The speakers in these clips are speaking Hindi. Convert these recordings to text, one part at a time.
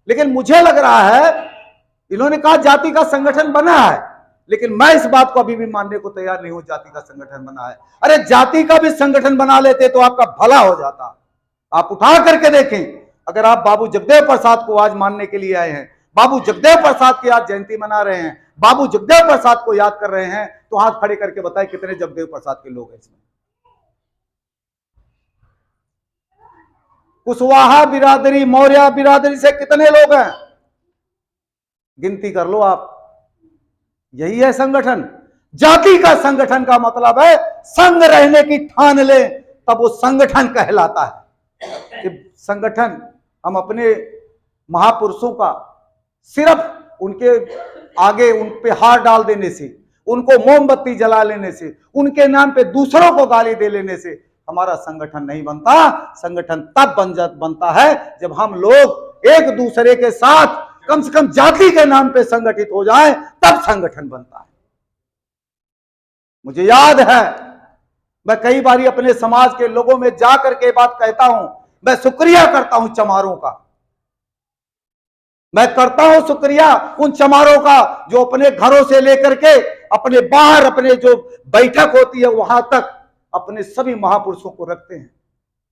लेकिन मुझे लग रहा है, इन्होंने कहा जाति का संगठन बना है, लेकिन मैं इस बात को अभी भी मानने को तैयार नहीं हूं जाति का संगठन बना है। अरे जाति का भी संगठन बना लेते तो आपका भला हो जाता। आप उठा करके देखें, अगर आप बाबू जगदेव प्रसाद को आज मानने के लिए आए हैं, बाबू जगदेव प्रसाद की आज जयंती मना रहे हैं, बाबू जगदेव प्रसाद को याद कर रहे हैं, तो हाथ खड़े करके बताएं कितने जगदेव प्रसाद के लोग हैं इसमें। कुशवाहा बिरादरी, मौर्य बिरादरी से कितने लोग हैं, गिनती कर लो आप। यही है संगठन। जाति का संगठन का मतलब है संग रहने की ठान ले, तब वो संगठन कहलाता है। कि संगठन हम अपने महापुरुषों का सिर्फ उनके आगे उन पे हार डाल देने से, उनको मोमबत्ती जला लेने से, उनके नाम पे दूसरों को गाली दे लेने से हमारा संगठन नहीं बनता। संगठन तब बनता है जब हम लोग एक दूसरे के साथ कम से कम जाति के नाम पे संगठित हो जाए, तब संगठन बनता है। मुझे याद है, मैं कई बार अपने समाज के लोगों में जाकर के बात कहता हूं, मैं शुक्रिया करता हूं चमारों का, मैं करता हूं शुक्रिया उन चमारों का जो अपने घरों से लेकर के अपने बाहर अपने जो बैठक होती है वहां तक अपने सभी महापुरुषों को रखते हैं।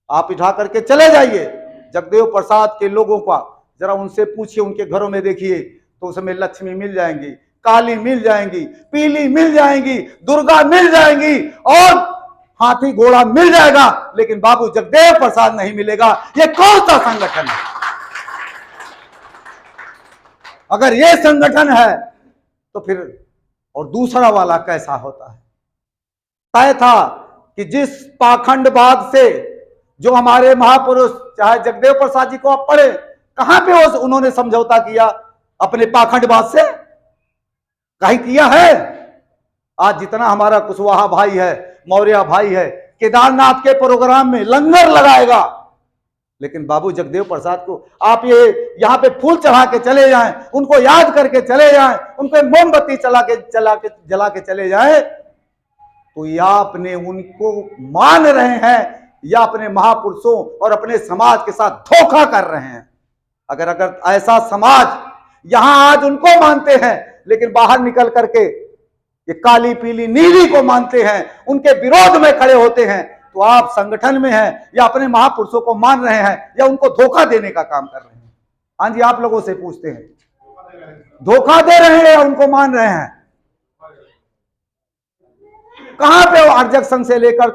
आप उठा करके चले जाइए जगदेव प्रसाद के लोगों का, जरा उनसे पूछिए, उनके घरों में देखिए तो उसमें लक्ष्मी मिल जाएंगी, काली मिल जाएंगी, पीली मिल जाएंगी, दुर्गा मिल जाएंगी और हाथी घोड़ा मिल जाएगा, लेकिन बाबू जगदेव प्रसाद नहीं मिलेगा। ये कौन सा संगठन है? अगर ये संगठन है तो फिर और दूसरा वाला कैसा होता है? तय था कि जिस पाखंडवाद से जो हमारे महापुरुष, चाहे जगदेव प्रसाद जी को आप पढ़े, कहां पे उन्होंने समझौता किया अपने पाखंडवाद से? कहीं किया है? आज जितना हमारा कुशवाहा भाई है, मौर्य भाई है, केदारनाथ के प्रोग्राम में लंगर लगाएगा, लेकिन बाबू जगदेव प्रसाद को आप ये यहां पे फूल चढ़ा के चले जाएं, उनको याद करके चले जाएं, उनको मोमबत्ती जला के चले जाएं, तो या अपने उनको मान रहे हैं या अपने महापुरुषों और अपने समाज के साथ धोखा कर रहे हैं। अगर ऐसा समाज यहां आज उनको मानते हैं, लेकिन बाहर निकल करके ये काली पीली नीली को मानते हैं, उनके विरोध में खड़े होते हैं, तो आप संगठन में हैं या अपने महापुरुषों को मान रहे हैं या उनको धोखा देने का काम कर रहे हैं? हाँ जी, आप लोगों से पूछते हैं, धोखा दे रहे हैं या उनको मान रहे हैं? कहां पे वो अर्जक संघ से लेकर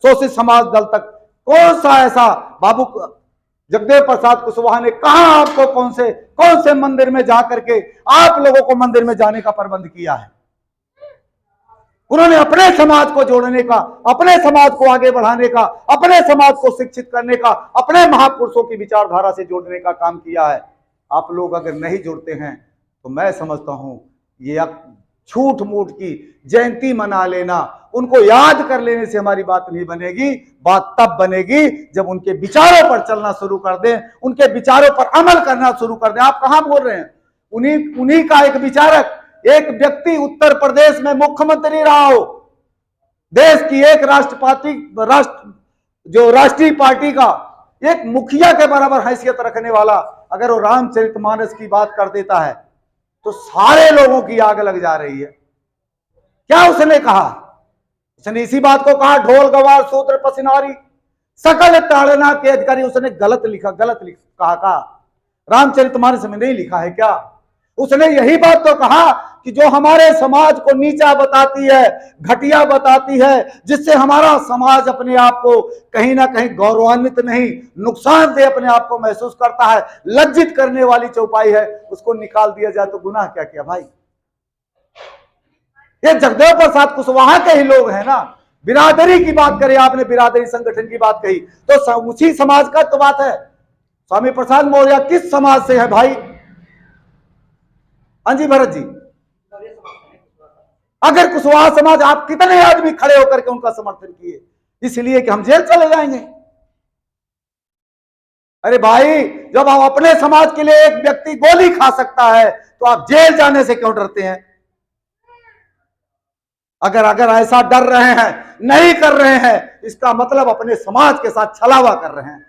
शोषित समाज दल तक कौन सा ऐसा बाबू जगदेव प्रसाद कुशवाहा ने कहा आपको कौन से मंदिर में जाकर के आप लोगों को मंदिर में जाने का प्रबंध किया है? उन्होंने अपने समाज को जोड़ने का, अपने समाज को आगे बढ़ाने का, अपने समाज को शिक्षित करने का, अपने महापुरुषों की विचारधारा से जोड़ने का काम किया है। आप लोग अगर नहीं जुड़ते हैं तो मैं समझता हूं ये झूठ मूठ की जयंती मना लेना, उनको याद कर लेने से हमारी बात नहीं बनेगी। बात तब बनेगी जब उनके विचारों पर चलना शुरू कर दें, उनके विचारों पर अमल करना शुरू कर दें। आप कहां बोल रहे हैं? उन्हीं का एक विचारक, एक व्यक्ति उत्तर प्रदेश में मुख्यमंत्री रहा हो, देश की एक राष्ट्रीय पार्टी का एक मुखिया के बराबर हैसियत रखने वाला, अगर वो रामचरितमानस की बात कर देता है तो सारे लोगों की आग लग जा रही है। क्या उसने कहा? उसने इसी बात को कहा, ढोल गवार सूत्र पसिनारी सकल ताड़ना के अधिकारी। उसने गलत कहा रामचरितमानस में नहीं लिखा है क्या? उसने यही बात तो कहा कि जो हमारे समाज को नीचा बताती है, घटिया बताती है, जिससे हमारा समाज अपने आप को कहीं ना कहीं गौरवान्वित नहीं, नुकसानदेह अपने आप को महसूस करता है, लज्जित करने वाली चौपाई है, उसको निकाल दिया जाए तो गुनाह क्या किया भाई? ये जगदेव प्रसाद कुशवाहा के ही लोग हैं ना। बिरादरी की बात करें, आपने बिरादरी संगठन की बात कही, तो उसी समाज का तो बात है। स्वामी प्रसाद मौर्य किस समाज से है भाई? हाँ जी भरत जी, अगर कुशवाहा समाज, आप कितने आदमी खड़े होकर के उनका समर्थन किए, इसलिए कि हम जेल चले जाएंगे? अरे भाई, जब आप अपने समाज के लिए एक व्यक्ति गोली खा सकता है तो आप जेल जाने से क्यों डरते हैं? अगर ऐसा डर रहे हैं, नहीं कर रहे हैं, इसका मतलब अपने समाज के साथ छलावा कर रहे हैं।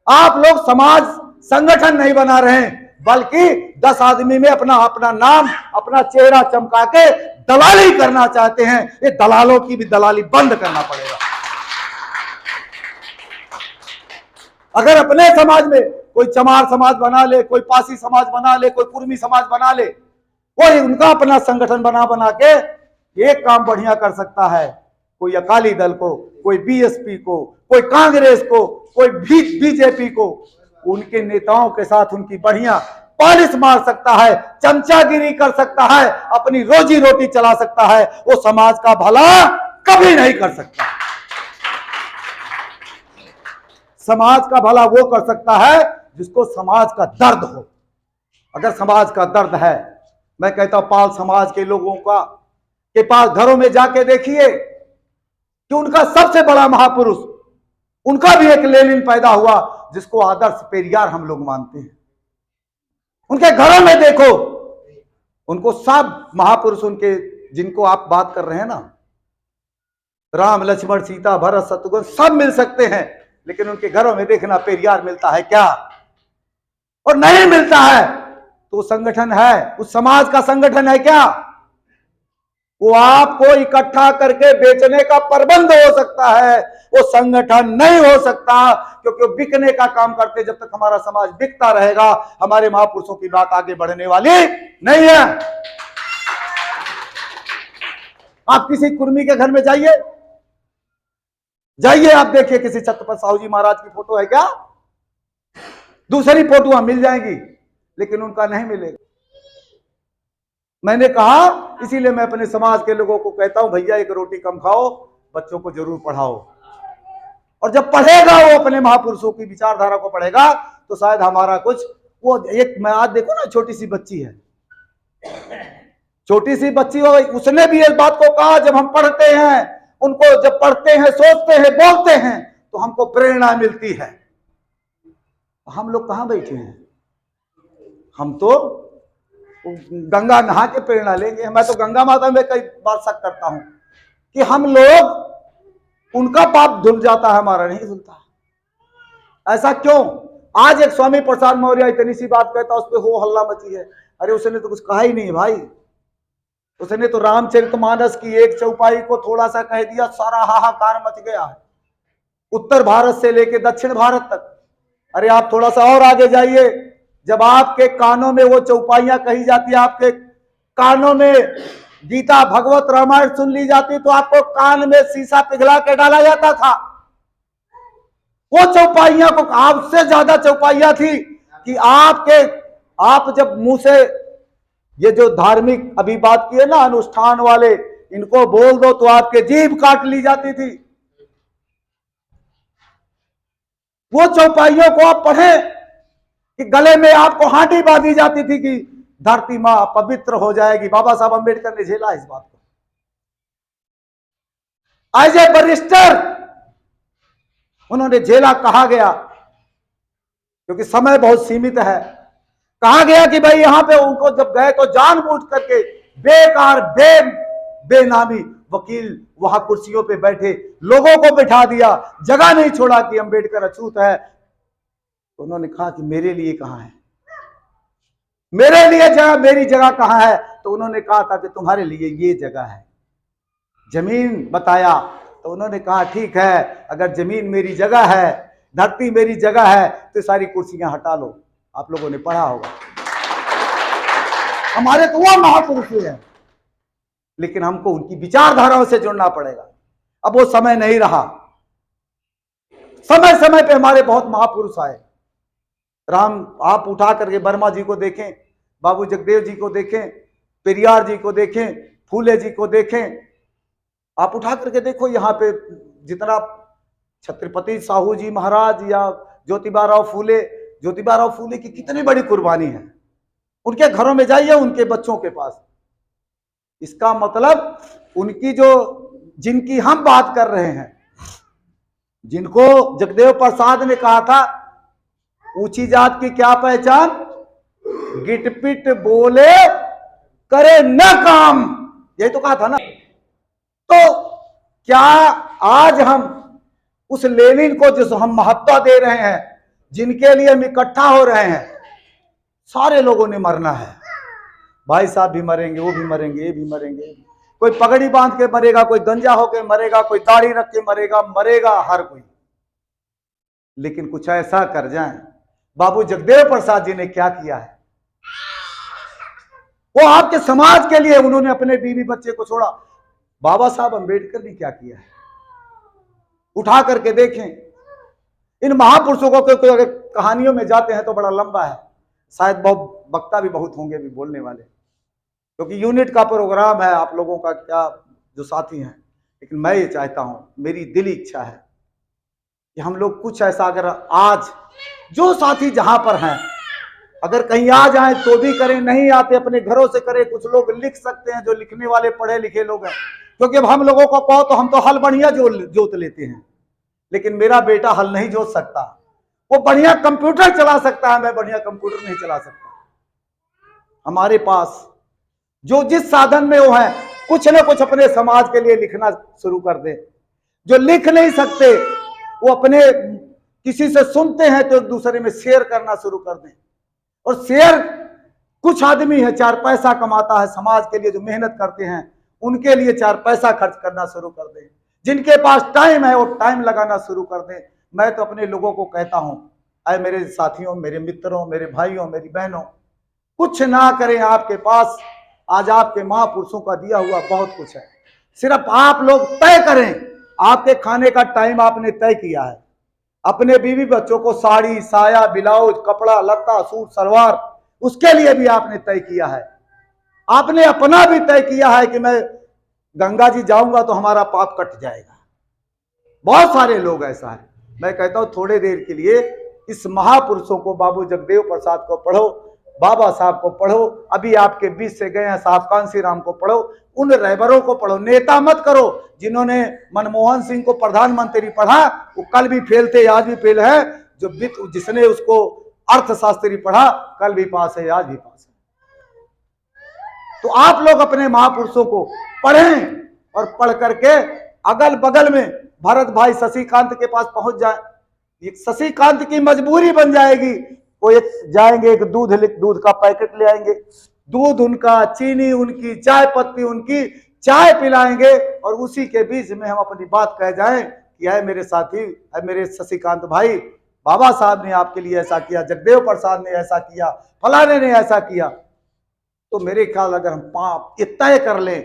आप लोग समाज संगठन नहीं बना रहे हैं, बल्कि 10 आदमी में अपना अपना नाम, अपना चेहरा चमका के दलाली करना चाहते हैं। ये दलालों की भी दलाली बंद करना पड़ेगा। अगर अपने समाज में कोई चमार समाज बना ले, कोई पासी समाज बना ले, कोई कुर्मी समाज बना ले, कोई उनका अपना संगठन बना के एक काम बढ़िया कर सकता है। कोई अकाली दल को, कोई बीएसपी को, कोई कांग्रेस को, कोई बीजेपी को, उनके नेताओं के साथ उनकी बढ़िया पॉलिश मार सकता है, चमचागिरी कर सकता है, अपनी रोजी रोटी चला सकता है। वो समाज का भला कभी नहीं कर सकता। समाज का भला वो कर सकता है जिसको समाज का दर्द हो। अगर समाज का दर्द है, मैं कहता हूं पाल समाज के लोगों के पास घरों में जाके देखिए कि उनका सबसे बड़ा महापुरुष, उनका भी एक लेनिन पैदा हुआ जिसको आदर्श पेरियार हम लोग मानते हैं। उनके घरों में देखो, उनको सब महापुरुष, उनके जिनको आप बात कर रहे हैं ना, राम लक्ष्मण सीता भरत शत्रुघ्न सब मिल सकते हैं, लेकिन उनके घरों में देखना पेरियार मिलता है क्या? और नहीं मिलता है तो संगठन है, उस समाज का संगठन है क्या? वो आपको इकट्ठा करके बेचने का प्रबंध हो सकता है, वो संगठन नहीं हो सकता, क्योंकि वो बिकने का काम करते। जब तक हमारा समाज बिकता रहेगा, हमारे महापुरुषों की बात आगे बढ़ने वाली नहीं है। आप किसी कुर्मी के घर में जाइए, आप देखिए किसी छत्रपति साहू जी महाराज की फोटो है क्या? दूसरी फोटो मिल जाएंगी, लेकिन उनका नहीं मिलेगा। मैंने कहा, इसीलिए मैं अपने समाज के लोगों को कहता हूं, भैया एक रोटी कम खाओ, बच्चों को जरूर पढ़ाओ। और जब पढ़ेगा वो अपने महापुरुषों की विचारधारा को पढ़ेगा, तो शायद हमारा कुछ वो एक, मैं आज देखो ना, छोटी सी बच्ची है, छोटी सी बच्ची हो, उसने भी इस बात को कहा, जब हम पढ़ते हैं, उनको जब पढ़ते हैं, सोचते हैं, बोलते हैं, तो हमको प्रेरणा मिलती है। हम लोग कहां बैठे हैं? हम तो गंगा नहा के प्रेरणा लेंगे। मैं तो गंगा माता में कई बार शक करता हूं कि हम लोग, उनका पाप धुल जाता है, हमारा नहीं धुलता। ऐसा क्यों? आज एक स्वामी प्रसाद मौर्य इतनी सी बात कहता, उस पर हो हल्ला मची है। अरे उसने तो कुछ कहा ही नहीं भाई, उसने तो रामचरितमानस की एक चौपाई को थोड़ा सा कह दिया, सारा हाहाकार मच गया है, उत्तर भारत से लेके दक्षिण भारत तक। अरे आप थोड़ा सा और आगे जाइए, जब आपके कानों में वो चौपाइयां कही जाती है, आपके कानों में गीता भगवत रामायण सुन ली जाती, तो आपको कान में शीशा पिघला के डाला जाता था। वो चौपाइयां को, आपसे ज्यादा चौपाइयां थी कि आप जब मुंह से ये जो धार्मिक अभी बात की है ना, अनुष्ठान वाले, इनको बोल दो तो आपके जीभ काट ली जाती थी। वो चौपाइयों को आप पढ़ें कि गले में आपको हांडी बांधी जाती थी कि धरती मां पवित्र हो जाएगी। बाबा साहब अंबेडकर ने झेला इस बात को। एज ए बैरिस्टर उन्होंने झेला। कहा गया, क्योंकि समय बहुत सीमित है, कहा गया कि भाई यहां पे उनको जब गए तो जानबूझ करके बेकार बेनामी वकील वहां कुर्सियों पे बैठे, लोगों को बिठा दिया, जगह नहीं छोड़ा कि अंबेडकर अछूत है। तो उन्होंने कहा कि मेरे लिए कहां है, मेरे लिए जगह, मेरी जगह कहां है? तो उन्होंने कहा था कि तुम्हारे लिए ये जगह है। जमीन बताया तो उन्होंने कहा ठीक है, अगर जमीन मेरी जगह है, धरती मेरी जगह है, तो सारी कुर्सियां हटा लो। आप लोगों ने पढ़ा होगा, हमारे तो वो महापुरुष हैं, लेकिन हमको उनकी विचारधाराओं से जुड़ना पड़ेगा। अब वो समय नहीं रहा। समय समय पे हमारे बहुत महापुरुष आए। आप उठा करके वर्मा जी को देखें, बाबू जगदेव जी को देखें, पेरियार जी को देखें, फूले जी को देखें, आप उठा करके देखो। यहाँ पे जितना छत्रपति साहू जी महाराज या ज्योतिबा राव फूले की कितनी बड़ी कुर्बानी है। उनके घरों में जाइए, उनके बच्चों के पास। इसका मतलब उनकी जिनकी हम बात कर रहे हैं, जिनको जगदेव प्रसाद ने कहा था ऊंची जात की क्या पहचान, गिटपिट बोले करे न काम, यही तो कहा था ना। तो क्या आज हम उस लेनिन को, जिस हम महत्ता दे रहे हैं, जिनके लिए हम इकट्ठा हो रहे हैं, सारे लोगों ने मरना है, भाई साहब भी मरेंगे, वो भी मरेंगे, ये भी मरेंगे, कोई पगड़ी बांध के मरेगा, कोई गंजा होके मरेगा, कोई दाढ़ी रख के मरेगा, मरेगा हर कोई। लेकिन कुछ ऐसा कर जाएं। बाबू जगदेव प्रसाद जी ने क्या किया है, वो आपके समाज के लिए उन्होंने अपने बीवी बच्चे को छोड़ा। बाबा साहब अंबेडकर ने क्या किया है, उठा करके देखें। इन महापुरुषों को अगर कहानियों में जाते हैं तो बड़ा लंबा है, शायद बहुत वक्ता भी बहुत होंगे भी बोलने वाले, क्योंकि यूनिट का प्रोग्राम है, आप लोगों का क्या जो साथी हैं। लेकिन मैं ये चाहता हूं, मेरी दिली इच्छा है कि हम लोग कुछ ऐसा, अगर आज जो साथी जहां पर हैं, अगर कहीं आ जाएं तो भी करें, नहीं आते अपने घरों से करें। कुछ लोग लिख सकते हैं, जो लिखने वाले पढ़े लिखे लोग हैं, क्योंकि अब हम लोगों को कहो तो हम तो हल बढ़िया जोत लेते हैं, लेकिन मेरा बेटा हल नहीं जोत सकता। वो बढ़िया कंप्यूटर चला सकता है, मैं बढ़िया कंप्यूटर नहीं चला सकता। हमारे पास जो जिस साधन में वो है, कुछ ना कुछ अपने समाज के लिए लिखना शुरू कर दे। जो लिख नहीं सकते वो अपने किसी से सुनते हैं तो एक दूसरे में शेयर करना शुरू कर दें। और शेयर, कुछ आदमी है 4 पैसा कमाता है समाज के लिए, जो मेहनत करते हैं उनके लिए 4 पैसा खर्च करना शुरू कर दें। जिनके पास टाइम है वो टाइम लगाना शुरू कर दें। मैं तो अपने लोगों को कहता हूं, अरे मेरे साथियों, मेरे मित्रों, मेरे भाइयों, मेरी बहनों, कुछ ना करें। आपके पास आज आपके महापुरुषों का दिया हुआ बहुत कुछ है, सिर्फ आप लोग तय करें। आपके खाने का टाइम आपने तय किया है, अपने बीवी बच्चों को साड़ी, साया, ब्लाउज, कपड़ा लत्ता, सूट, सलवार, उसके लिए भी आपने तय किया है। आपने अपना भी तय किया है कि मैं गंगा जी जाऊंगा तो हमारा पाप कट जाएगा। बहुत सारे लोग ऐसा है। मैं कहता हूं थोड़े देर के लिए इस महापुरुषों को, बाबू जगदेव प्रसाद को पढ़ो, बाबा साहब को पढ़ो, अभी आपके बीच से गए हैं साहब कांसीराम को पढ़ो, उन रहबरों को पढ़ो। नेता मत करो। जिन्होंने मनमोहन सिंह को प्रधानमंत्री पढ़ा वो कल भी फेल थे, आज भी फेल है। जो जिसने उसको अर्थशास्त्री पढ़ा कल भी पास है, आज भी पास है। तो आप लोग अपने महापुरुषों को पढ़ें और पढ़ करके अगल बगल में भरत भाई शशिकांत के पास पहुंच जाए। शशिकांत की मजबूरी बन जाएगी, वो एक जाएंगे, एक दूध का पैकेट ले आएंगे, दूध उनका, चीनी उनकी, चाय पत्ती उनकी, चाय पिलाएंगे, और उसी के बीच में हम अपनी बात कह जाएं कि है मेरे साथी, है मेरे शशिकांत भाई, बाबा साहब ने आपके लिए ऐसा किया, जगदेव प्रसाद ने ऐसा किया, फलाने ने ऐसा किया। तो मेरे ख्याल अगर हम ये तय कर लें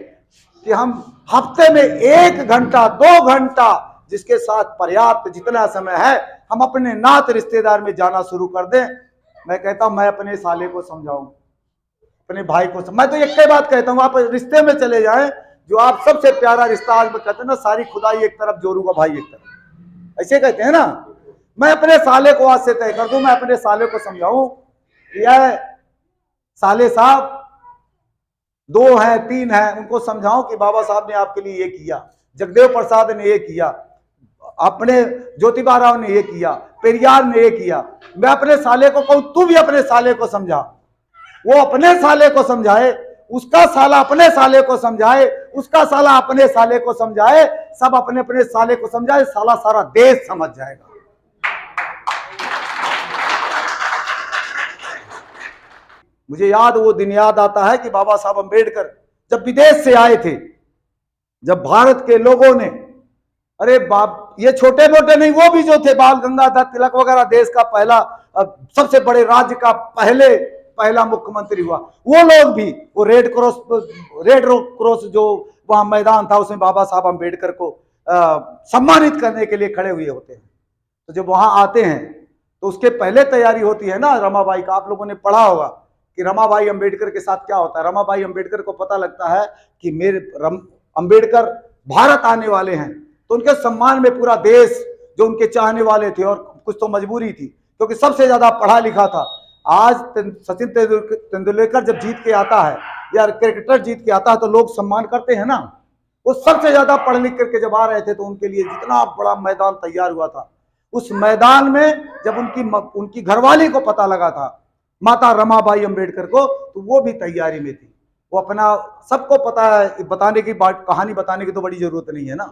कि हम हफ्ते में 1 घंटा 2 घंटा, जिसके साथ पर्याप्त जितना समय है, हम अपने नात रिश्तेदार में जाना शुरू कर दें। मैं कहता हूं, मैं अपने साले को समझाऊं, अपने भाई को मैं तो एक ही बात कहता हूं, आप रिश्ते में चले जाएं, जो आप सबसे प्यारा रिश्ता, आज में कहते हैं ना, सारी खुदाई एक तरफ, जोरू का भाई एक तरफ, ऐसे कहते हैं ना। मैं अपने साले को आज से तय कर दूं, मैं अपने साले को समझाऊं, यह साले साहब 2 हैं 3 हैं, उनको समझाऊं कि बाबा साहब ने आपके लिए ये किया, जगदेव प्रसाद ने ये किया, अपने ज्योतिबा राव ने ये किया, पेरियार ने ये किया। मैं अपने साले को कहूं, तू भी अपने साले को समझा, वो अपने साले को समझाए, उसका साला अपने साले को समझाए, उसका साला अपने साले को समझाए, सब अपने अपने साले को समझाए, साला सारा देश समझ जाएगा। मुझे वो दिन याद आता है कि बाबा साहब अंबेडकर जब विदेश से आए थे, जब भारत के लोगों ने, अरे बाप, ये छोटे मोटे नहीं, वो भी जो थे, बाल गंगाधर तिलक वगैरह, देश का पहला, सबसे बड़े राज्य का पहला मुख्यमंत्री हुआ, वो लोग भी, वो रेड क्रॉस जो वहां मैदान था, उसमें बाबा साहब अंबेडकर को सम्मानित करने के लिए खड़े हुए होते हैं। तो जब वहां आते हैं तो उसके पहले तैयारी होती है ना रमाबाई का। आप लोगों ने पढ़ा होगा कि रमाबाई अंबेडकर के साथ क्या होता है। रमाबाई अंबेडकर को पता लगता है कि मेरे अंबेडकर भारत आने वाले हैं, तो उनके सम्मान में पूरा देश, जो उनके चाहने वाले थे, और कुछ तो मजबूरी थी क्योंकि सबसे ज्यादा पढ़ा लिखा था। आज सचिन तेंदुलकर जब जीत के आता है या क्रिकेटर जीत के आता है तो लोग सम्मान करते हैं ना। वो सबसे ज्यादा पढ़ लिख करके जब आ रहे थे तो उनके लिए जितना बड़ा मैदान तैयार हुआ था, उस मैदान में जब उनकी घरवाली को पता लगा था, माता रमाबाई अंबेडकर को, तो वो भी तैयारी में थी। वो अपना, सबको पता है, बताने की बात, कहानी बताने की तो बड़ी जरूरत नहीं है ना,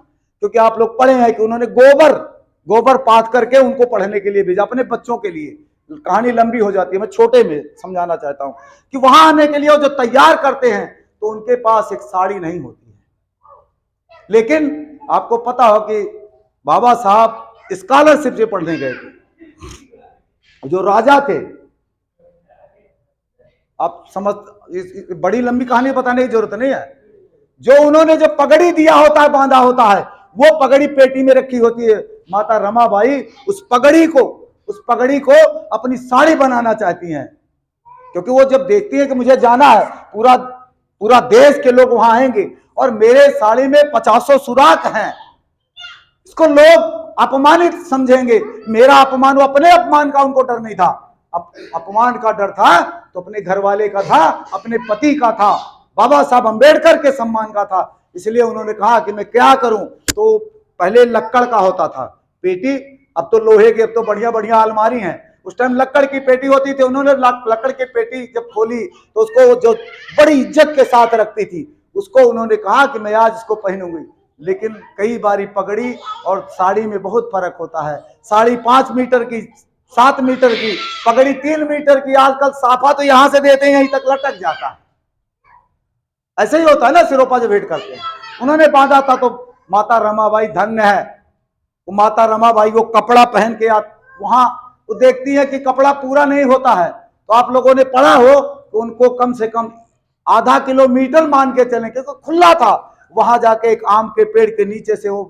क्योंकि आप लोग पढ़े हैं कि उन्होंने गोबर पाथ करके उनको पढ़ने के लिए भेजा, अपने बच्चों के लिए, कहानी लंबी हो जाती है, मैं छोटे में समझाना चाहता हूं कि वहां आने के लिए वो जो तैयार करते हैं तो उनके पास एक साड़ी नहीं होती है। लेकिन आपको पता हो कि बाबा साहब स्कॉलरशिप से पढ़ने गए थे, जो राजा थे, आप समझ, बड़ी लंबी कहानी बताने की जरूरत नहीं है। जो उन्होंने जो पगड़ी दिया होता है, बांधा होता है, वो पगड़ी पेटी में रखी होती है। माता रमाबाई उस पगड़ी को अपनी साड़ी बनाना चाहती हैं, क्योंकि वो जब देखती है कि मुझे जाना है, पूरा देश के लोग वहां आएंगे और मेरे साड़ी में 50 सुराख हैं, इसको लोग अपमानित समझेंगे। मेरा अपमान, वो अपने अपमान का उनको डर नहीं था, अपमान का डर था तो अपने घर वाले का था, अपने पति का था, बाबा साहब अंबेडकर के सम्मान का था। इसलिए उन्होंने कहा कि मैं क्या करूं। तो पहले लक्कड़ का होता था पेटी, अब तो लोहे की, अब तो बढ़िया बढ़िया अलमारी हैं। उस टाइम लक्कड़ की पेटी होती थी। उन्होंने लक्कड़ की पेटी जब खोली तो उसको जो बड़ी इज्जत के साथ रखती थी, उसको उन्होंने कहा कि मैं आज इसको पहनूंगी। लेकिन कई बारी पगड़ी और साड़ी में बहुत फर्क होता है। साड़ी 5 मीटर की, 7 मीटर की, पगड़ी 3 मीटर की। आजकल साफा तो यहां से देते हैं, यहीं तक लटक जाता है। ऐसे ही होता है ना, सिरोपा जब भेंट करते हैं। उन्होंने बांधा था तो माता रमाबाई धन्य है, वो माता रमाबाई वो कपड़ा पहन के वहां वो देखती है कि कपड़ा पूरा नहीं होता है। तो आप लोगों ने पढ़ा हो तो उनको कम से कम आधा किलोमीटर मान के चलें, क्योंकि खुला था। वहां जाके एक आम के पेड़ के नीचे से वो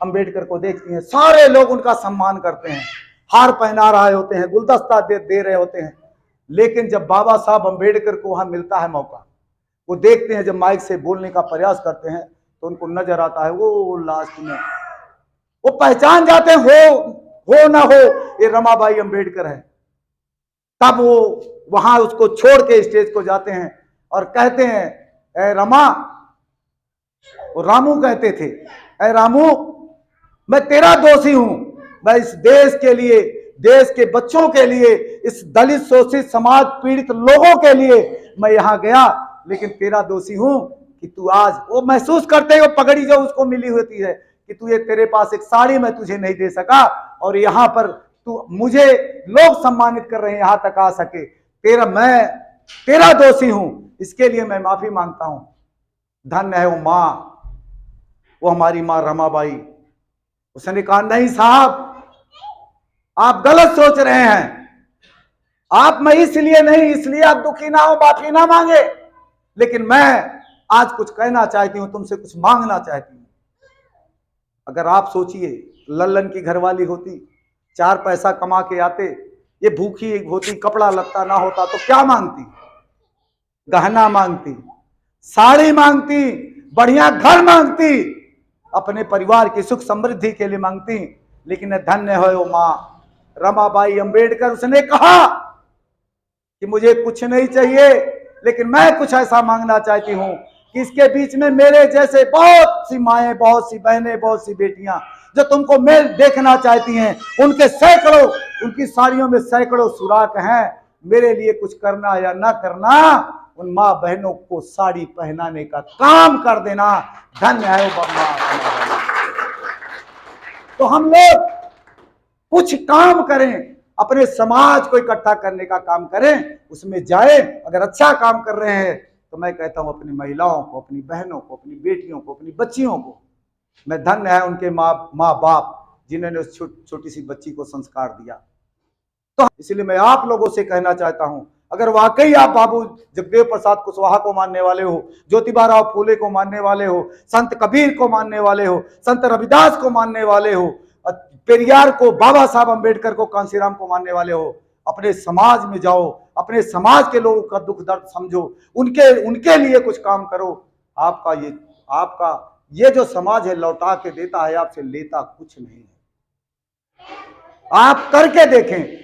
अंबेडकर को देखती हैं। सारे लोग उनका सम्मान करते हैं, हार पहना रहे होते हैं, गुलदस्ता दे रहे होते हैं। लेकिन जब बाबा साहब अंबेडकर को वहां मिलता है मौका, वो देखते हैं, जब माइक से बोलने का प्रयास करते हैं तो उनको नजर आता है वो लास्ट में वो पहचान जाते हैं, हो ना हो ये रमाबाई अंबेडकर है। तब वो वहां उसको छोड़ के स्टेज को जाते हैं और कहते हैं, ए रमा, वो रामू कहते थे, ए रामू, मैं तेरा दोषी हूं। मैं इस देश के लिए, देश के बच्चों के लिए, इस दलित शोषित समाज पीड़ित लोगों के लिए मैं यहां गया, लेकिन तेरा दोषी हूं कि तू आज, वो महसूस करते हो पगड़ी जो उसको मिली होती है कि तू, ये तेरे पास एक साड़ी मैं तुझे नहीं दे सका और यहां पर तू, मुझे लोग सम्मानित कर रहे हैं, यहां तक आ सके, मैं तेरा दोषी हूं, इसके लिए मैं माफी मांगता हूं। धन्य है वो मां, वो हमारी मां रमाबाई। उसने कहा, नहीं साहब, आप गलत सोच रहे हैं। आप, मैं इसलिए नहीं, इसलिए आप दुखी ना हो, माफी ना मांगे, लेकिन मैं आज कुछ कहना चाहती हूं, तुमसे कुछ मांगना चाहती हूं। अगर आप सोचिए, लल्लन की घरवाली होती, 4 पैसा कमा के आते, ये भूखी होती, कपड़ा लत्ता ना होता तो क्या मांगती? गहना मांगती, साड़ी मांगती, बढ़िया घर मांगती, अपने परिवार की सुख समृद्धि के लिए मांगती। लेकिन धन्य है वो मां रमाबाई अंबेडकर। उसने कहा कि मुझे कुछ नहीं चाहिए, लेकिन मैं कुछ ऐसा मांगना चाहती हूं कि इसके बीच में मेरे जैसे बहुत सी माएं, बहुत सी बहनें, बहुत सी बेटियां जो तुमको मेल देखना चाहती हैं, उनके सैकड़ों, उनकी साड़ियों में सैकड़ों सुराख हैं। मेरे लिए कुछ करना या ना करना, उन मां बहनों को साड़ी पहनाने का काम कर देना। धन्य है वो मां। तो हम लोग कुछ काम करें, अपने समाज को इकट्ठा करने का काम करें, उसमें जाए। अगर अच्छा काम कर रहे हैं तो मैं कहता हूं अपनी महिलाओं को, अपनी बहनों को, अपनी बेटियों को, अपनी बच्चियों को, मैं धन्य है उनके माँ बाप जिन्होंने उस छोटी सी बच्ची को संस्कार दिया। तो इसलिए मैं आप लोगों से कहना चाहता हूं, अगर वाकई आप बाबू जगदेव प्रसाद कुशवाहा को मानने वाले हो, ज्योतिबा राव फूले को मानने वाले हो, संत कबीर को मानने वाले हो, संत रविदास को मानने वाले हो, पेरियार को, बाबा साहब अंबेडकर को, कांशीराम को मानने वाले हो, अपने समाज में जाओ, अपने समाज के लोगों का दुख दर्द समझो, उनके लिए कुछ काम करो। आपका ये जो समाज है लौटा के देता है, आपसे लेता कुछ नहीं है। आप करके देखें।